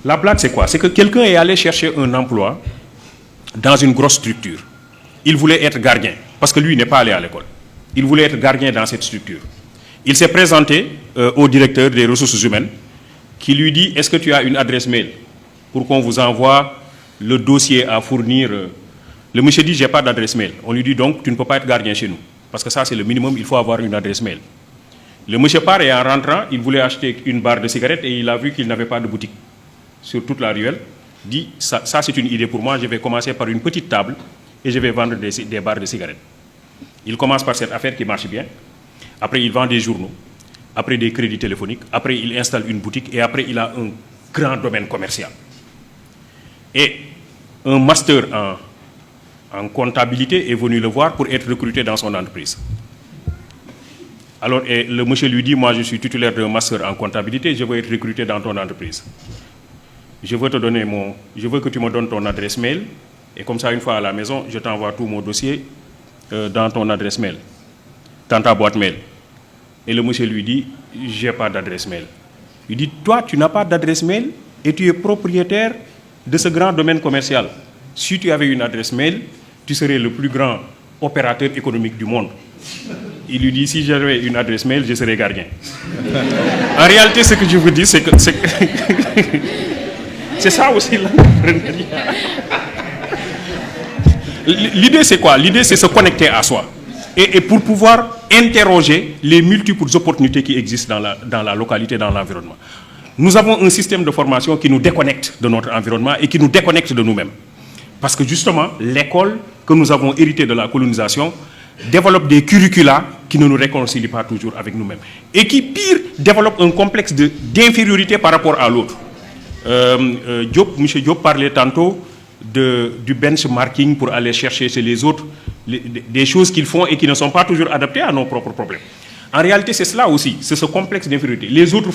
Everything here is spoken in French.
La blague, c'est quoi? C'est que quelqu'un est allé chercher un emploi dans une grosse structure. Il voulait être gardien, parce que lui n'est pas allé à l'école. Il voulait être gardien dans cette structure. Il s'est présenté au directeur des ressources humaines, qui lui dit: est-ce que tu as une adresse mail pour qu'on vous envoie le dossier à fournir? Le monsieur dit: j'ai pas d'adresse mail. On lui dit: donc tu ne peux pas être gardien chez nous, parce que ça c'est le minimum, il faut avoir une adresse mail. Le monsieur part et en rentrant, il voulait acheter une barre de cigarettes et il a vu qu'il n'avait pas de boutique sur toute la ruelle. Dit: ça c'est une idée pour moi, je vais commencer par une petite table et je vais vendre des barres de cigarettes. Il commence par cette affaire qui marche bien. Après, il vend des journaux. Après, des crédits téléphoniques. Après, il installe une boutique. Et après, il a un grand domaine commercial. Et un master en comptabilité est venu le voir pour être recruté dans son entreprise. Alors, et le monsieur lui dit: moi, je suis titulaire d'un master en comptabilité, je veux être recruté dans ton entreprise. Je veux que tu me donnes ton adresse mail. Et comme ça, une fois à la maison, je t'envoie tout mon dossier dans ton adresse mail, dans ta boîte mail. Et le monsieur lui dit: j'ai pas d'adresse mail. Il dit: toi, tu n'as pas d'adresse mail et tu es propriétaire de ce grand domaine commercial. Si tu avais une adresse mail, tu serais le plus grand opérateur économique du monde. Il lui dit: si j'avais une adresse mail, je serais gardien. En réalité, ce que je vous dis, c'est que c'est ça aussi l'entrepreneuriat. L'idée, c'est quoi? L'idée, c'est se connecter à soi. Et pour pouvoir interroger les multiples opportunités qui existent dans la localité, dans l'environnement. Nous avons un système de formation qui nous déconnecte de notre environnement et qui nous déconnecte de nous-mêmes. Parce que justement, l'école que nous avons héritée de la colonisation développe des curricula qui ne nous réconcilient pas toujours avec nous-mêmes. Et qui, pire, développe un complexe d'infériorité par rapport à l'autre. M. Diop parlait tantôt du benchmarking pour aller chercher chez les autres des choses qu'ils font et qui ne sont pas toujours adaptées à nos propres problèmes. En réalité, c'est cela aussi, c'est ce complexe d'infériorité. Les autres font